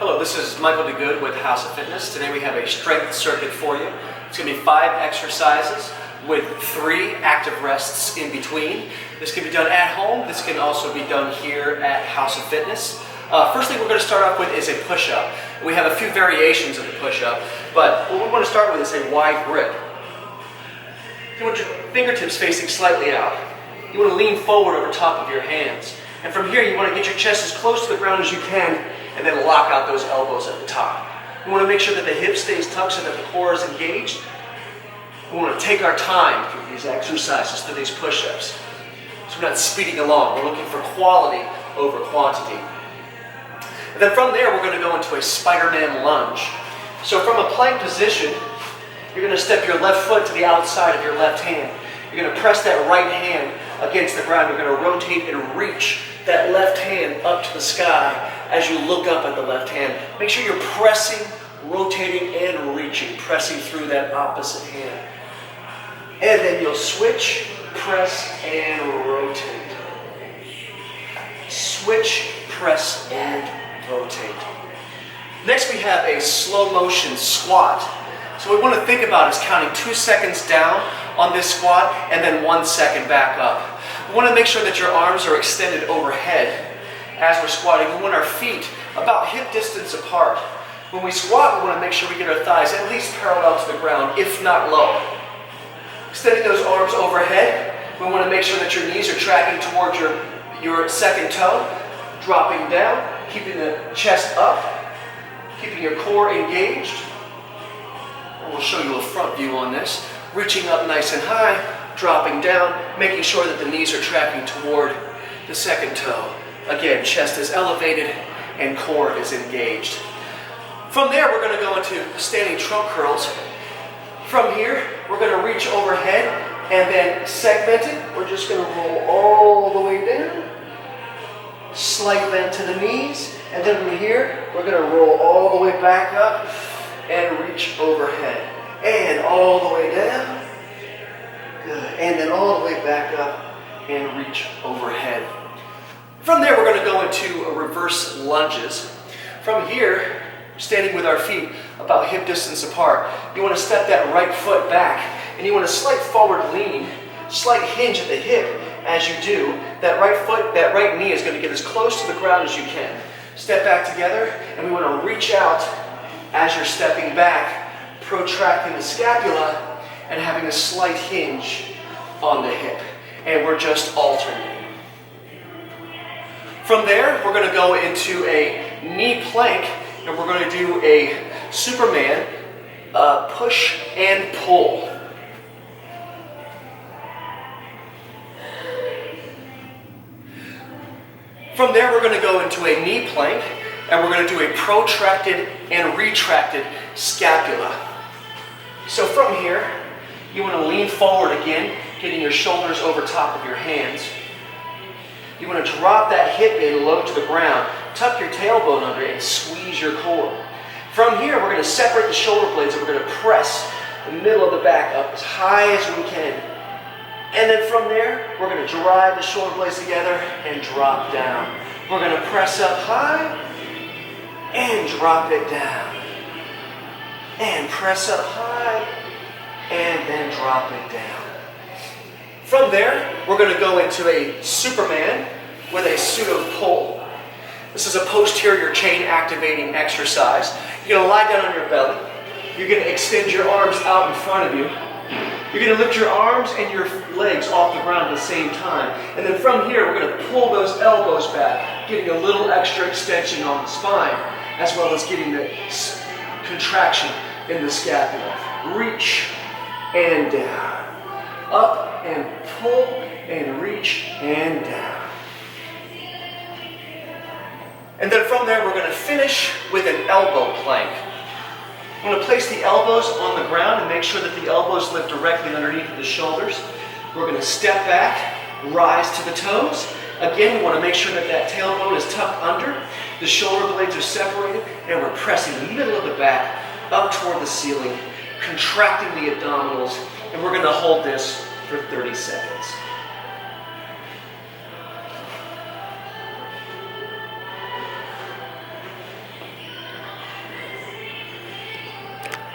Hello, this is Michael DeGood with House of Fitness. Today we have a strength circuit for you. It's going to be 5 exercises with 3 active rests in between. This can be done at home. This can also be done here at House of Fitness. First thing we're going to start off with is a push-up. We have a few variations of the push-up, but what we want to start with is a wide grip. You want your fingertips facing slightly out. You want to lean forward over top of your hands. And from here you want to get your chest as close to the ground as you can and then lock out those elbows at the top. We want to make sure that the hip stays tucked so that the core is engaged. We want to take our time through these exercises, through these push-ups. So we're not speeding along. We're looking for quality over quantity. And then from there, we're going to go into a Spider-Man lunge. So from a plank position, you're going to step your left foot to the outside of your left hand. You're going to press that right hand against the ground. You're going to rotate and reach that left hand up to the sky as you look up at the left hand. Make sure you're pressing, rotating, and reaching, pressing through that opposite hand. And then you'll switch, press, and rotate. Switch, press, and rotate. Next we have a slow motion squat. So what we want to think about is counting 2 seconds down on this squat and then 1 second back up. We want to make sure that your arms are extended overhead as we're squatting. We want our feet about hip distance apart. When we squat, we want to make sure we get our thighs at least parallel to the ground, if not lower. Extending those arms overhead, we want to make sure that your knees are tracking towards your second toe, dropping down, keeping the chest up, keeping your core engaged. And we'll show you a front view on this. Reaching up nice and high, dropping down, making sure that the knees are tracking toward the second toe. Again, chest is elevated and core is engaged. From there, we're going to go into standing trunk curls. From here, we're going to reach overhead and then segment it. We're just going to roll all the way down. Slight bend to the knees. And then from here, we're going to roll all the way back up and reach overhead. And all the way down. Good. And then all the way back up and reach overhead. From there, we're going to go into reverse lunges. From here, standing with our feet about hip distance apart, you want to step that right foot back. And you want a slight forward lean, slight hinge at the hip as you do. That right foot, that right knee is going to get as close to the ground as you can. Step back together, and we want to reach out as you're stepping back, protracting the scapula and having a slight hinge on the hip. And we're just alternating. From there, we're going to go into a knee plank, and we're going to do a Superman push and pull. From there, we're going to go into a knee plank, and we're going to do a protracted and retracted scapula. So from here, you want to lean forward again, getting your shoulders over top of your hands. You want to drop that hip in low to the ground, tuck your tailbone under and squeeze your core. From here, we're going to separate the shoulder blades and we're going to press the middle of the back up as high as we can. And then from there, we're going to drive the shoulder blades together and drop down. We're going to press up high and drop it down. And press up high and then drop it down. From there, we're going to go into a Superman with a pseudo pull. This is a posterior chain activating exercise. You're going to lie down on your belly. You're going to extend your arms out in front of you. You're going to lift your arms and your legs off the ground at the same time. And then from here, we're going to pull those elbows back, getting a little extra extension on the spine, as well as getting the contraction in the scapula. Reach and down. Up and pull and reach and down. And then from there, we're going to finish with an elbow plank. I'm going to place the elbows on the ground and make sure that the elbows lift directly underneath the shoulders. We're going to step back, rise to the toes. Again, we want to make sure that that tailbone is tucked under. The shoulder blades are separated, and we're pressing the middle of the back up toward the ceiling, contracting the abdominals, and we're going to hold this for 30 seconds.